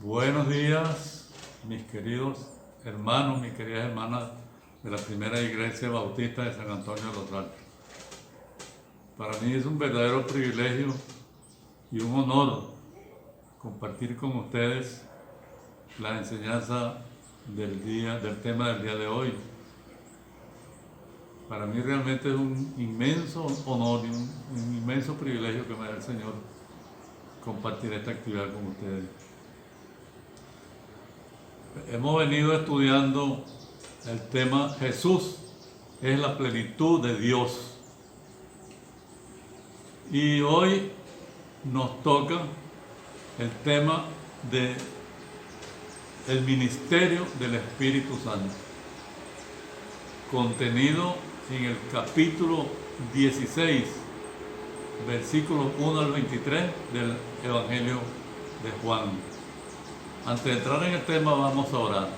Buenos días, mis queridos hermanos, mis queridas hermanas de la Primera Iglesia Bautista de San Antonio de los Altos. Para mí es un verdadero privilegio y un honor compartir con ustedes la enseñanza del tema del día de hoy. Para mí realmente es un inmenso honor y un inmenso privilegio que me da el Señor compartir esta actividad con ustedes. Hemos venido estudiando el tema Jesús es la plenitud de Dios. Y hoy nos toca el tema del ministerio del Espíritu Santo, contenido en el capítulo 16, versículos 1 al 23 del Evangelio de Juan. Antes de entrar en el tema, vamos a orar.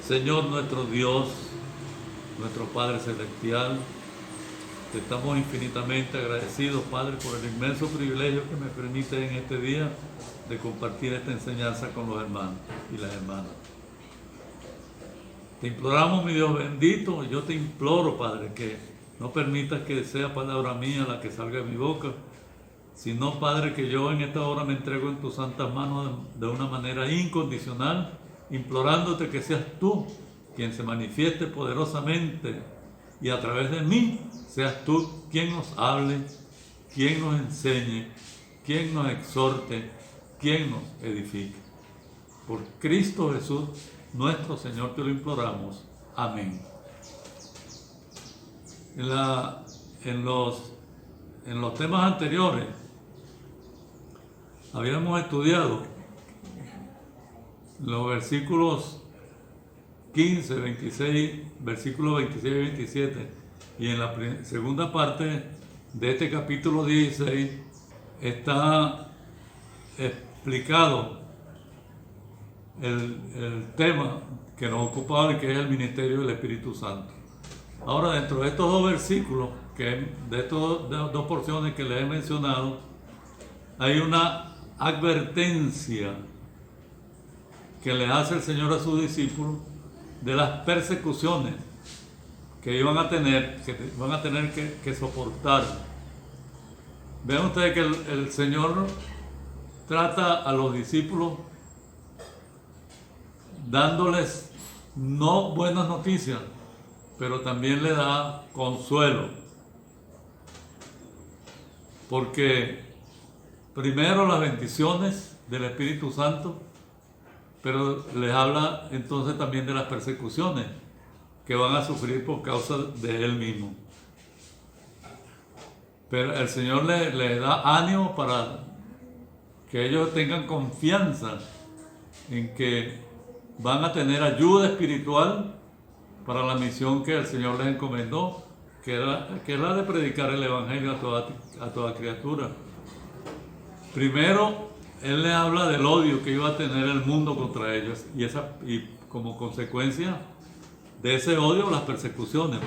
Señor nuestro Dios, nuestro Padre Celestial, te estamos infinitamente agradecidos, Padre, por el inmenso privilegio que me permite en este día de compartir esta enseñanza con los hermanos y las hermanas. Te imploramos, mi Dios bendito, yo te imploro, Padre, que no permitas que sea palabra mía la que salga de mi boca, sino, Padre, que yo en esta hora me entrego en tus santas manos de una manera incondicional, implorándote que seas tú quien se manifieste poderosamente y a través de mí seas tú quien nos hable, quien nos enseñe, quien nos exhorte, quien nos edifique. Por Cristo Jesús, nuestro Señor, te lo imploramos. Amén. En los temas anteriores habíamos estudiado los versículos 15, 26, versículos 26 y 27, y en la segunda parte de este capítulo 16 está explicado el tema que nos ocupa hoy, que es el ministerio del Espíritu Santo. Ahora, dentro de estos dos versículos, de estas dos porciones que les he mencionado, hay una advertencia que le hace el Señor a sus discípulos de las persecuciones que iban a tener, que soportar. Vean ustedes que el Señor trata a los discípulos dándoles no buenas noticias, pero también le da consuelo. Porque primero las bendiciones del Espíritu Santo, pero les habla entonces también de las persecuciones que van a sufrir por causa de Él mismo. Pero el Señor les da ánimo para que ellos tengan confianza en que van a tener ayuda espiritual para la misión que el Señor les encomendó, que es la de predicar el Evangelio a toda criatura. Primero, Él les habla del odio que iba a tener el mundo contra ellos y como consecuencia de ese odio, las persecuciones.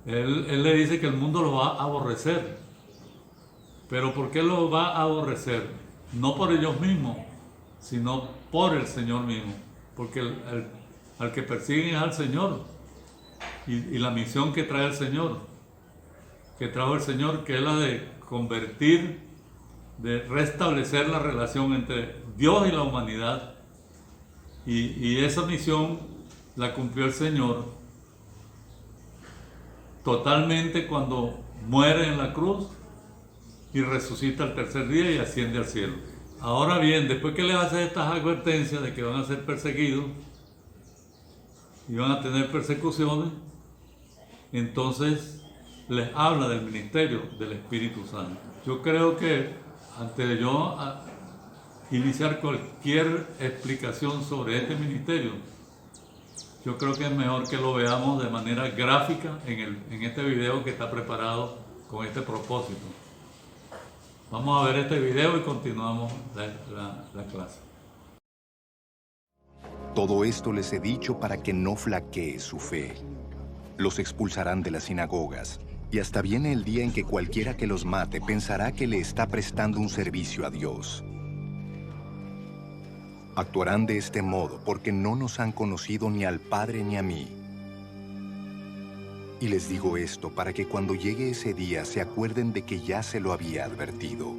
Él le dice que el mundo lo va a aborrecer. ¿Pero por qué lo va a aborrecer? No por ellos mismos, sino por el Señor mismo. Porque al que persiguen es al Señor y la misión que trae el Señor, que trajo el Señor, que es la de convertir, de restablecer la relación entre Dios y la humanidad. Y esa misión la cumplió el Señor totalmente cuando muere en la cruz y resucita al tercer día y asciende al cielo. Ahora bien, después que les hace estas advertencias de que van a ser perseguidos y van a tener persecuciones, entonces les habla del ministerio del Espíritu Santo. Yo creo que antes de yo iniciar cualquier explicación sobre este ministerio, yo creo que es mejor que lo veamos de manera gráfica en este video que está preparado con este propósito. Vamos a ver este video y continuamos la clase. Todo esto les he dicho para que no flaquee su fe. Los expulsarán de las sinagogas. Y hasta viene el día en que cualquiera que los mate pensará que le está prestando un servicio a Dios. Actuarán de este modo porque no nos han conocido ni al Padre ni a mí. Y les digo esto para que cuando llegue ese día se acuerden de que ya se lo había advertido.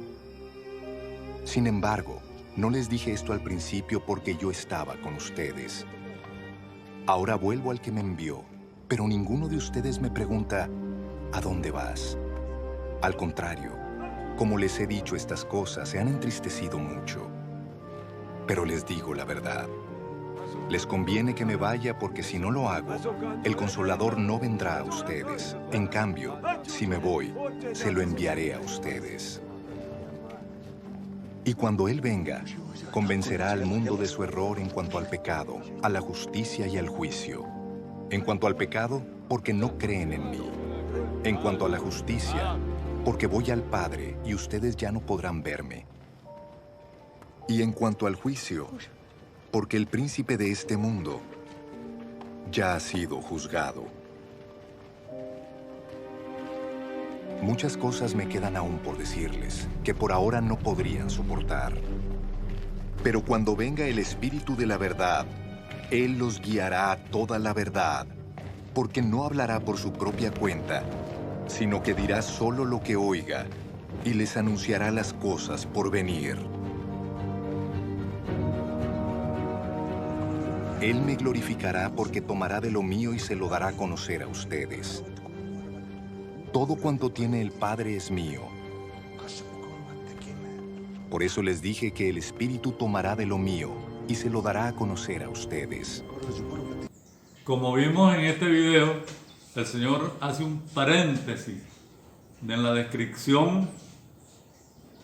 Sin embargo, no les dije esto al principio porque yo estaba con ustedes. Ahora vuelvo al que me envió, pero ninguno de ustedes me pregunta, ¿a dónde vas? Al contrario, como les he dicho estas cosas, se han entristecido mucho. Pero les digo la verdad. Les conviene que me vaya porque si no lo hago, el Consolador no vendrá a ustedes. En cambio, si me voy, se lo enviaré a ustedes. Y cuando Él venga, convencerá al mundo de su error en cuanto al pecado, a la justicia y al juicio. En cuanto al pecado, porque no creen en mí. En cuanto a la justicia, porque voy al Padre y ustedes ya no podrán verme. Y en cuanto al juicio, porque el príncipe de este mundo ya ha sido juzgado. Muchas cosas me quedan aún por decirles, que por ahora no podrían soportar. Pero cuando venga el Espíritu de la verdad, Él los guiará a toda la verdad, porque no hablará por su propia cuenta, sino que dirá solo lo que oiga, y les anunciará las cosas por venir. Él me glorificará porque tomará de lo mío y se lo dará a conocer a ustedes. Todo cuanto tiene el Padre es mío. Por eso les dije que el Espíritu tomará de lo mío y se lo dará a conocer a ustedes. Como vimos en este video, el Señor hace un paréntesis en la descripción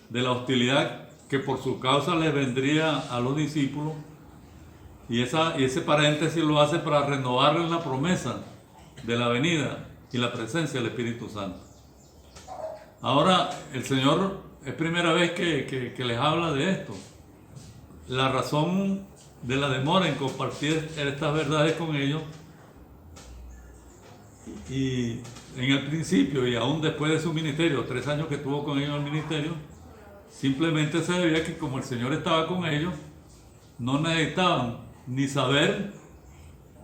de la hostilidad que por su causa les vendría a los discípulos, y ese paréntesis lo hace para renovarles la promesa de la venida y la presencia del Espíritu Santo. Ahora, el Señor es primera vez que les habla de esto. La razón de la demora en compartir estas verdades con ellos, y en el principio y aún después de su ministerio, 3 años que estuvo con ellos en el ministerio, simplemente se debía a que como el Señor estaba con ellos, no necesitaban ni saber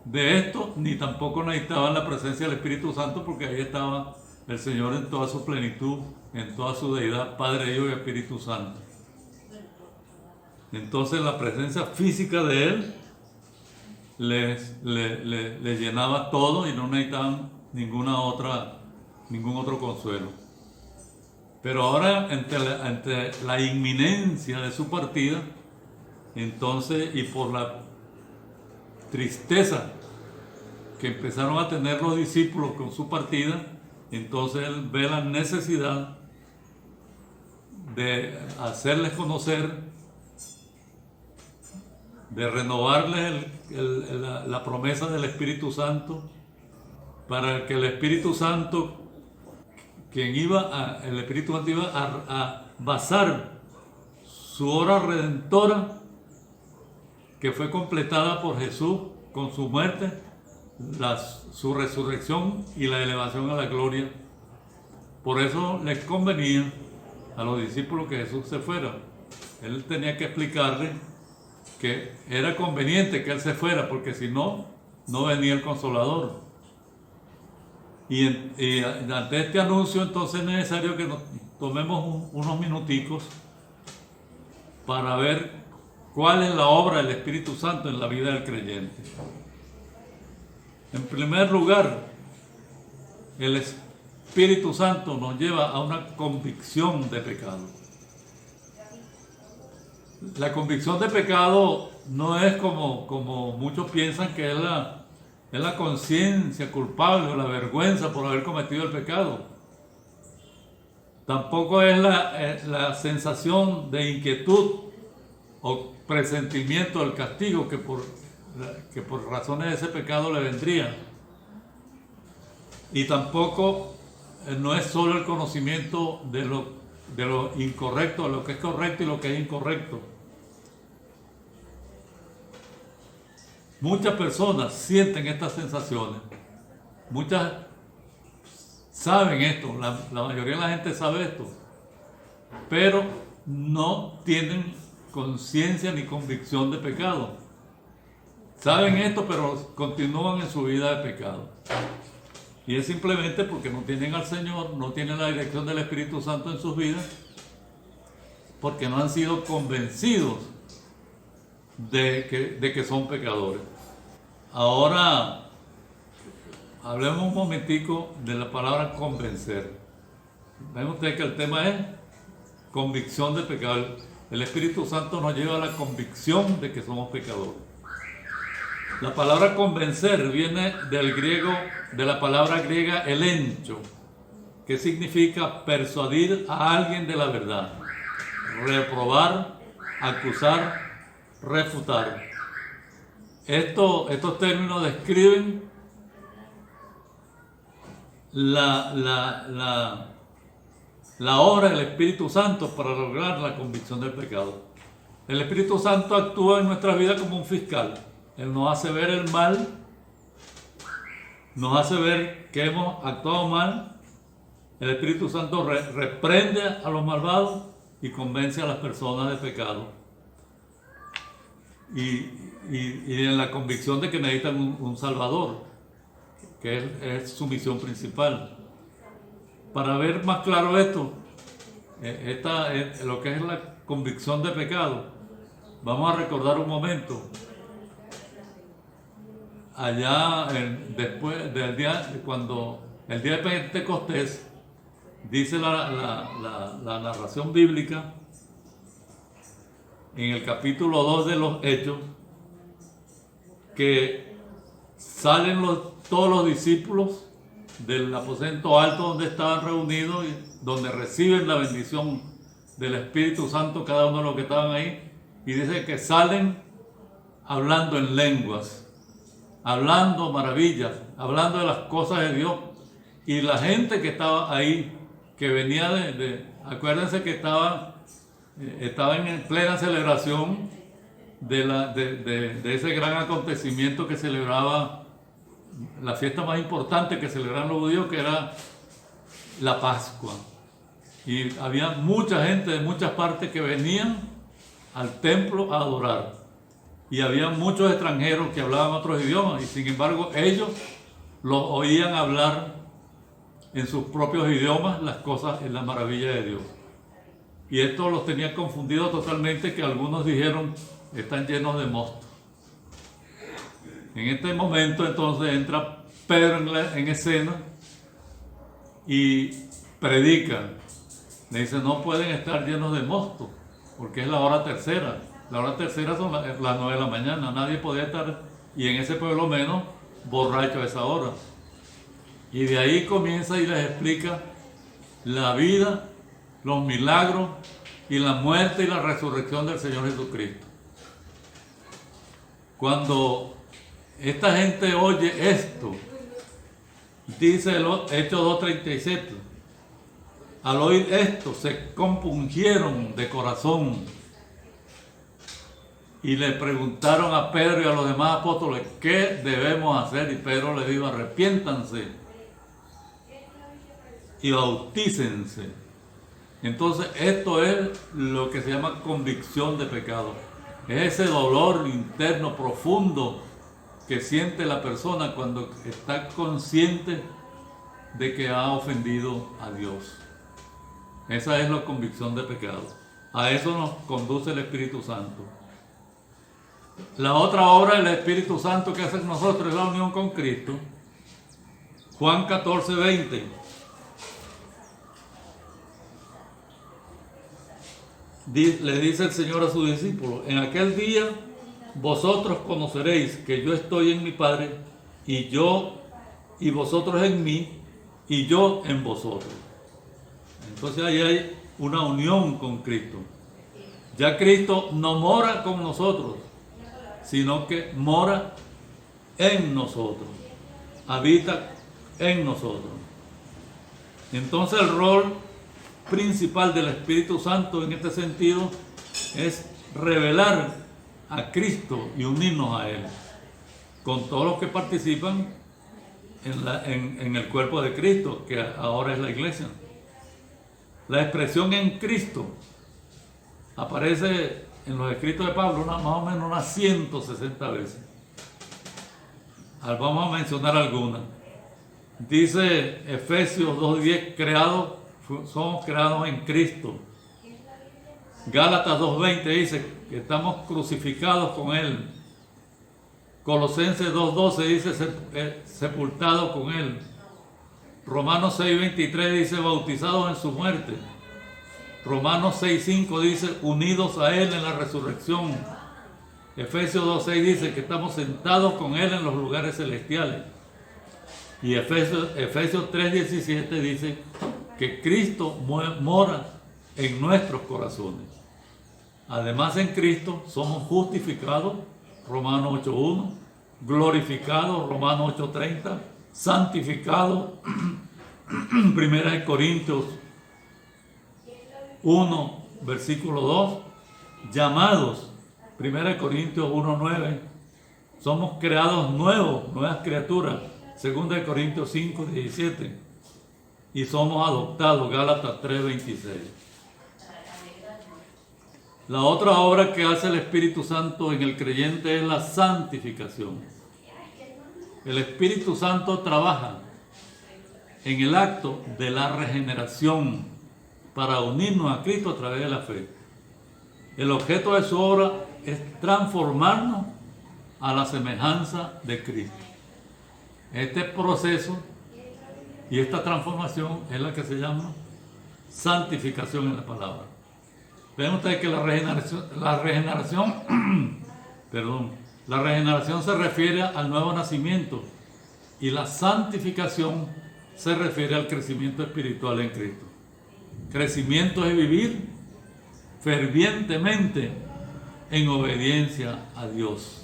de esto, ni tampoco necesitaban la presencia del Espíritu Santo, porque ahí estaba el Señor en toda su plenitud, en toda su deidad, Padre, Hijo y Espíritu Santo. Entonces la presencia física de Él les llenaba todo y no necesitaban ningún otro consuelo. Pero ahora, ante la inminencia de su partida, entonces, y por la tristeza que empezaron a tener los discípulos con su partida, entonces Él ve la necesidad de hacerles conocer, de renovarles la promesa del Espíritu Santo, para que el Espíritu Santo, el Espíritu Santo iba a basar su obra redentora, que fue completada por Jesús con su muerte, su resurrección y la elevación a la gloria. Por eso les convenía a los discípulos que Jesús se fuera. Él tenía que explicarles que era conveniente que Él se fuera, porque si no, no venía el Consolador. Y ante este anuncio, entonces es necesario que nos tomemos unos minuticos para ver cuál es la obra del Espíritu Santo en la vida del creyente. En primer lugar, el Espíritu Santo nos lleva a una convicción de pecado. La convicción de pecado no es como muchos piensan que es la conciencia culpable o la vergüenza por haber cometido el pecado. Tampoco es la sensación de inquietud o presentimiento del castigo que por razones de ese pecado le vendría. Y tampoco no es solo el conocimiento de lo incorrecto, de lo que es correcto y lo que es incorrecto. Muchas personas sienten estas sensaciones, muchas saben esto, la mayoría de la gente sabe esto, pero no tienen conciencia ni convicción de pecado. Saben esto, pero continúan en su vida de pecado. Y es simplemente porque no tienen al Señor, no tienen la dirección del Espíritu Santo en sus vidas, porque no han sido convencidos de que son pecadores. Ahora, hablemos un momentico de la palabra convencer. Ven ustedes que el tema es convicción de pecado. El Espíritu Santo nos lleva a la convicción de que somos pecadores. La palabra convencer viene del griego, de la palabra griega elencho, que significa persuadir a alguien de la verdad, reprobar, acusar, refutar. Estos términos describen la obra del Espíritu Santo para lograr la convicción del pecado. El Espíritu Santo actúa en nuestras vidas como un fiscal. Él nos hace ver el mal, nos hace ver que hemos actuado mal. El Espíritu Santo reprende a los malvados y convence a las personas de pecado. Y en la convicción de que necesitan un Salvador, que es su misión principal. Para ver más claro esto, lo que es la convicción de pecado, vamos a recordar un momento. Allá después del día, cuando el día de Pentecostés, dice la narración bíblica en el capítulo 2 de los Hechos, que salen todos los discípulos del aposento alto donde estaban reunidos y donde reciben la bendición del Espíritu Santo cada uno de los que estaban ahí, y dice que salen hablando en lenguas, hablando maravillas, hablando de las cosas de Dios. Y la gente que estaba ahí, que venía acuérdense que estaban en plena celebración de ese gran acontecimiento que celebraba la fiesta más importante que celebraban los judíos, que era la Pascua. Y había mucha gente de muchas partes que venían al templo a adorar. Y había muchos extranjeros que hablaban otros idiomas, y sin embargo ellos los oían hablar en sus propios idiomas las cosas, en la maravilla de Dios. Y esto los tenía confundidos totalmente, que algunos dijeron, están llenos de mosto. En este momento entonces entra Pedro en escena y predica. Le dice, no pueden estar llenos de mosto, porque es la hora tercera. La hora tercera son las 9 de la mañana. Nadie podía estar, y en ese pueblo menos, borracho a esa hora. Y de ahí comienza y les explica la vida, los milagros y la muerte y la resurrección del Señor Jesucristo. Cuando esta gente oye esto, dice el Hechos 2:37, al oír esto se compungieron de corazón y le preguntaron a Pedro y a los demás apóstoles, ¿qué debemos hacer? Y Pedro les dijo, arrepiéntanse y bautícense. Entonces esto es lo que se llama convicción de pecado. Es ese dolor interno profundo que siente la persona cuando está consciente de que ha ofendido a Dios. Esa es la convicción de pecado. A eso nos conduce el Espíritu Santo. La otra obra del Espíritu Santo que hace en nosotros es la unión con Cristo. Juan 14:20. Le dice el Señor a sus discípulos, en aquel día vosotros conoceréis que yo estoy en mi Padre, y vosotros en mí, y yo en vosotros. Entonces ahí hay una unión con Cristo. Ya Cristo no mora con nosotros, sino que mora en nosotros, habita en nosotros. Entonces el rol principal del Espíritu Santo en este sentido es revelar a Cristo y unirnos a Él, con todos los que participan en el cuerpo de Cristo, que ahora es la iglesia. La expresión en Cristo aparece en los escritos de Pablo más o menos unas 160 veces. Vamos a mencionar algunas. Dice Efesios 2:10, somos creados en Cristo. Gálatas 2:20 dice que estamos crucificados con Él. Colosenses 2:12 dice sepultados con Él. Romanos 6:23 dice bautizados en su muerte. Romanos 6:5 dice unidos a Él en la resurrección. Efesios 2:6 dice que estamos sentados con Él en los lugares celestiales. Y Efesios 3:17 dice que Cristo mora en nuestros corazones. Además, en Cristo somos justificados, Romanos 8:1, glorificados, Romanos 8:30, santificados, 1 Corintios 1, versículo 2, llamados, 1 Corintios 1:9, somos creados nuevos, nuevas criaturas, 2 Corintios 5:17, y somos adoptados, Gálatas 3:26. La otra obra que hace el Espíritu Santo en el creyente es la santificación. El Espíritu Santo trabaja en el acto de la regeneración para unirnos a Cristo a través de la fe. El objeto de su obra es transformarnos a la semejanza de Cristo. Este proceso y esta transformación es la que se llama santificación en la palabra. Ven ustedes que la regeneración se refiere al nuevo nacimiento y la santificación se refiere al crecimiento espiritual en Cristo. Crecimiento es vivir fervientemente en obediencia a Dios.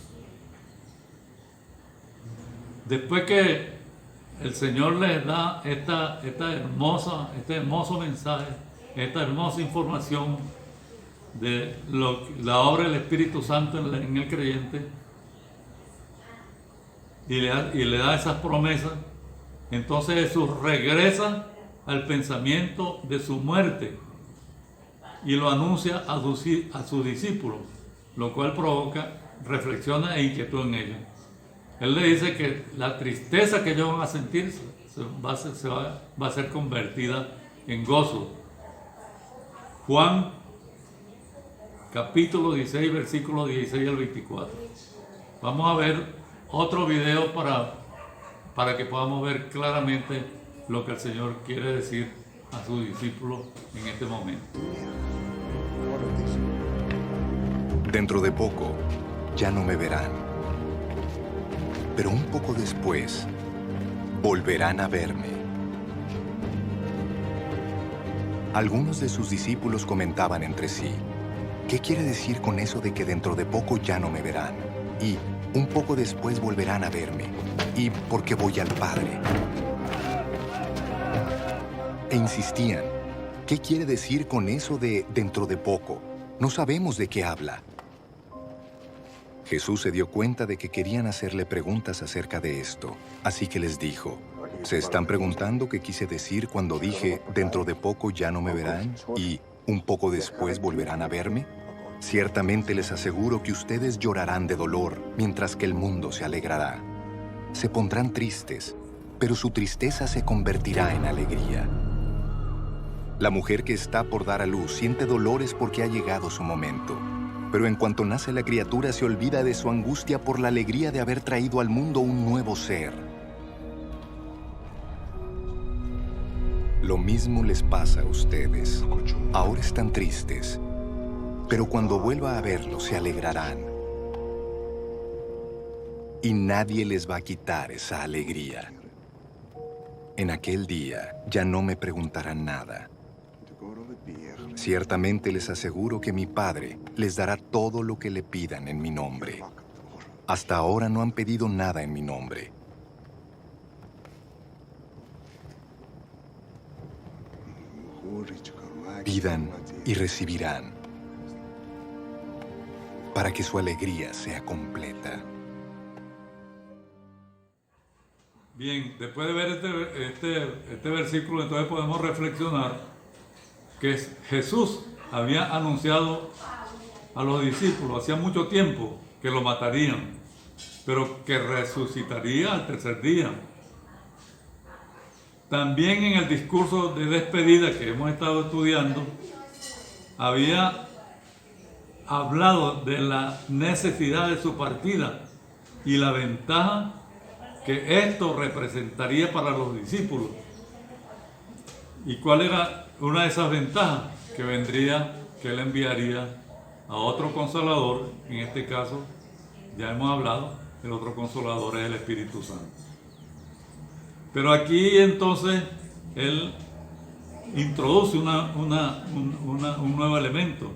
Después que el Señor les da este hermoso mensaje, esta hermosa información de la obra del Espíritu Santo en el creyente, y le da esas promesas, entonces Jesús regresa al pensamiento de su muerte y lo anuncia a sus discípulos, lo cual provoca reflexiones e inquietud en ellos. Él le dice que la tristeza que ellos van a sentir va a ser convertida en gozo. Juan capítulo 16, versículos 16 al 24. Vamos a ver otro video para que podamos ver claramente lo que el Señor quiere decir a sus discípulos en este momento. Dentro de poco ya no me verán, pero un poco después volverán a verme. Algunos de sus discípulos comentaban entre sí: ¿qué quiere decir con eso de que dentro de poco ya no me verán? Y un poco después volverán a verme. Y porque voy al Padre. E insistían: ¿qué quiere decir con eso de dentro de poco? No sabemos de qué habla. Jesús se dio cuenta de que querían hacerle preguntas acerca de esto. Así que les dijo: ¿se están preguntando qué quise decir cuando dije dentro de poco ya no me verán? Y un poco después volverán a verme. Ciertamente les aseguro que ustedes llorarán de dolor, mientras que el mundo se alegrará. Se pondrán tristes, pero su tristeza se convertirá en alegría. La mujer que está por dar a luz siente dolores porque ha llegado su momento. Pero en cuanto nace la criatura se olvida de su angustia por la alegría de haber traído al mundo un nuevo ser. Lo mismo les pasa a ustedes. Ahora están tristes, pero cuando vuelva a verlos se alegrarán. Y nadie les va a quitar esa alegría. En aquel día ya no me preguntarán nada. Ciertamente les aseguro que mi Padre les dará todo lo que le pidan en mi nombre. Hasta ahora no han pedido nada en mi nombre. Pidan y recibirán, para que su alegría sea completa. Bien, después de ver este versículo, entonces podemos reflexionar que Jesús había anunciado a los discípulos hacía mucho tiempo que lo matarían, pero que resucitaría al tercer día. También en el discurso de despedida que hemos estado estudiando, había hablado de la necesidad de su partida y la ventaja que esto representaría para los discípulos. ¿Y cuál era una de esas ventajas? Que vendría, que él enviaría a otro consolador, en este caso, ya hemos hablado, el otro consolador es el Espíritu Santo. Pero aquí entonces él introduce un nuevo elemento.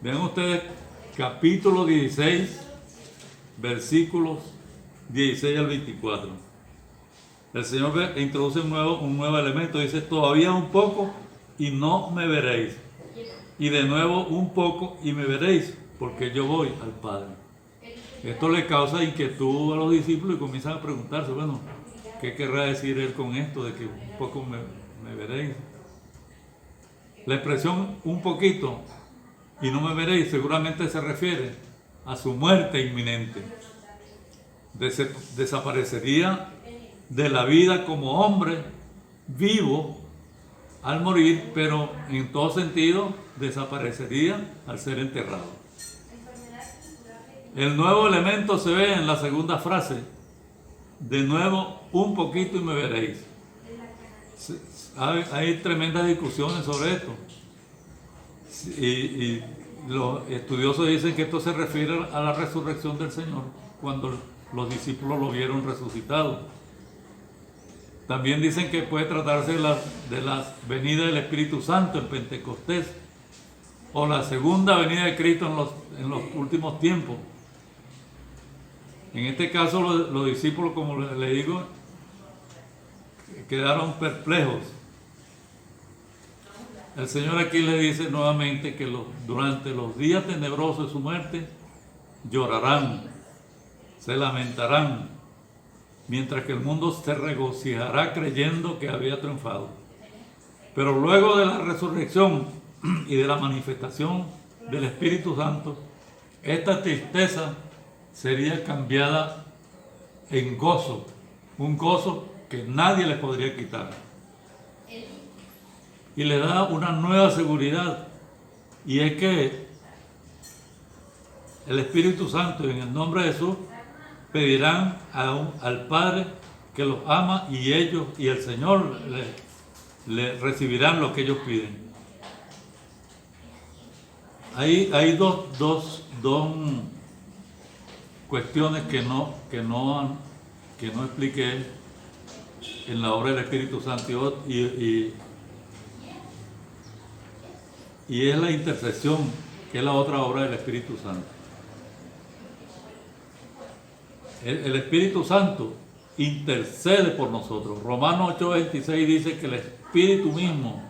Vean ustedes, capítulo 16, versículos 16 al 24. El Señor introduce un nuevo elemento. Dice, todavía un poco y no me veréis. Y de nuevo un poco y me veréis, porque yo voy al Padre. Esto le causa inquietud a los discípulos y comienzan a preguntarse, bueno, ¿qué querrá decir él con esto de que un poco me veréis? La expresión un poquito y no me veréis seguramente se refiere a su muerte inminente. Desaparecería de la vida como hombre vivo al morir, pero en todo sentido desaparecería al ser enterrado. El nuevo elemento se ve en la segunda frase. De nuevo, un poquito y me veréis. Hay tremendas discusiones sobre esto. Y los estudiosos dicen que esto se refiere a la resurrección del Señor, cuando los discípulos lo vieron resucitado. También dicen que puede tratarse de la venida del Espíritu Santo en Pentecostés, o la segunda venida de Cristo en los últimos tiempos. En este caso los discípulos, como le digo, quedaron perplejos. El Señor aquí le dice nuevamente que durante los días tenebrosos de su muerte llorarán, se lamentarán, mientras que el mundo se regocijará creyendo que había triunfado. Pero luego de la resurrección y de la manifestación del Espíritu Santo, esta tristeza sería cambiada en gozo, un gozo que nadie le podría quitar. Y le da una nueva seguridad, y es que el Espíritu Santo, en el nombre de Jesús, pedirán al Padre que los ama, y ellos y el Señor le recibirán lo que ellos piden. Hay dos cuestiones que no expliqué en la obra del Espíritu Santo, y es la intercesión, que es la otra obra del Espíritu Santo. El Espíritu Santo intercede por nosotros. Romanos 8:26 dice que el Espíritu mismo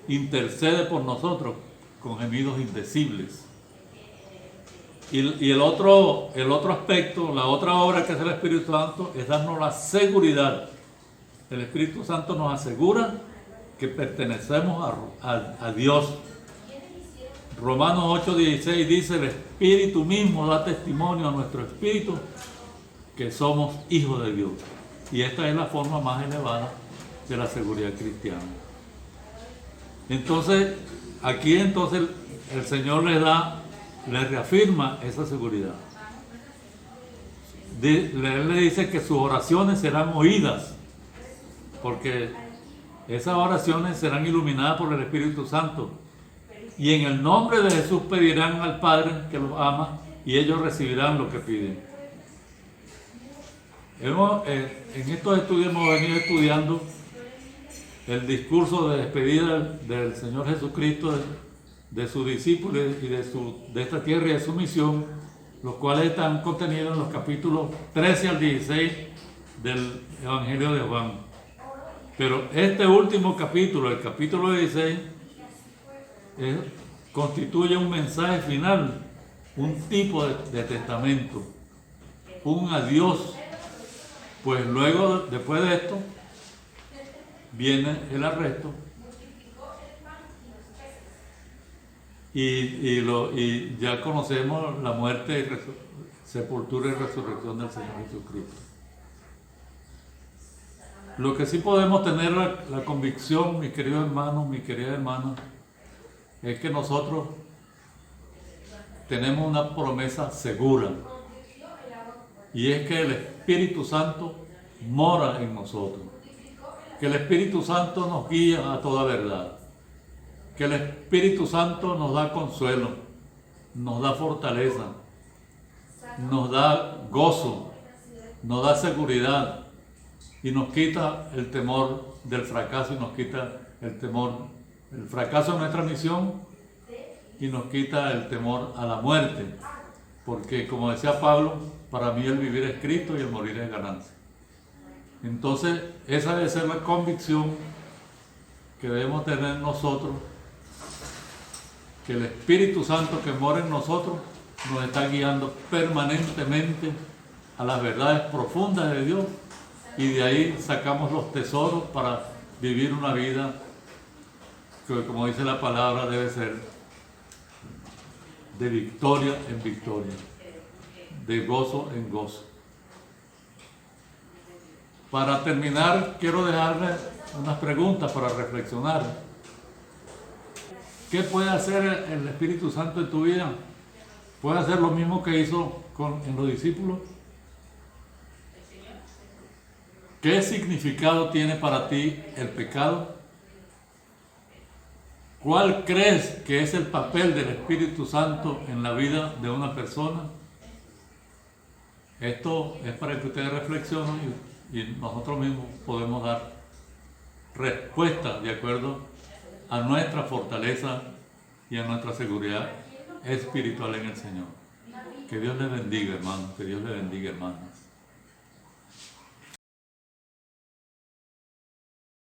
intercede por nosotros con gemidos indecibles. Y el otro aspecto, la otra obra que hace el Espíritu Santo, es darnos la seguridad. El Espíritu Santo nos asegura que pertenecemos a Dios. Romanos 8:16 dice, el Espíritu mismo da testimonio a nuestro espíritu que somos hijos de Dios. Y esta es la forma más elevada de la seguridad cristiana. Entonces, aquí el Señor le reafirma esa seguridad. Él le dice que sus oraciones serán oídas, porque esas oraciones serán iluminadas por el Espíritu Santo. Y en el nombre de Jesús pedirán al Padre que los ama, y ellos recibirán lo que piden. En estos estudios hemos venido estudiando el discurso de despedida del Señor Jesucristo, de sus discípulos y de esta tierra y de su misión, los cuales están contenidos en los capítulos 13 al 16 del Evangelio de Juan. Pero este último capítulo, el capítulo 16, constituye un mensaje final, un tipo de testamento, un adiós Pues luego, después de esto, viene el arresto y ya conocemos la muerte, sepultura y resurrección del Señor Jesucristo. Lo que sí podemos tener la convicción, mis queridos hermanos, mis queridas hermanas, es que nosotros tenemos una promesa segura, y es que el Espíritu Santo mora en nosotros, que el Espíritu Santo nos guía a toda verdad, que el Espíritu Santo nos da consuelo, nos da fortaleza, nos da gozo, nos da seguridad y nos quita el temor del fracaso y nos quita el temor, el fracaso de nuestra misión y nos quita el temor a la muerte, porque como decía Pablo, para mí el vivir es Cristo y el morir es ganancia. Entonces esa debe ser la convicción que debemos tener nosotros, que el Espíritu Santo que mora en nosotros nos está guiando permanentemente a las verdades profundas de Dios, y de ahí sacamos los tesoros para vivir una vida que, como dice la palabra, debe ser de victoria en victoria, de gozo en gozo. Para terminar, quiero dejarles unas preguntas para reflexionar. ¿Qué puede hacer el Espíritu Santo en tu vida? ¿Puede hacer lo mismo que hizo en los discípulos? ¿Qué significado tiene para ti el pecado? ¿Cuál crees que es el papel del Espíritu Santo en la vida de una persona? Esto es para que ustedes reflexionen y nosotros mismos podemos dar respuestas de acuerdo a nuestra fortaleza y a nuestra seguridad espiritual en el Señor. Que Dios les bendiga, hermanos, que Dios les bendiga, hermanas.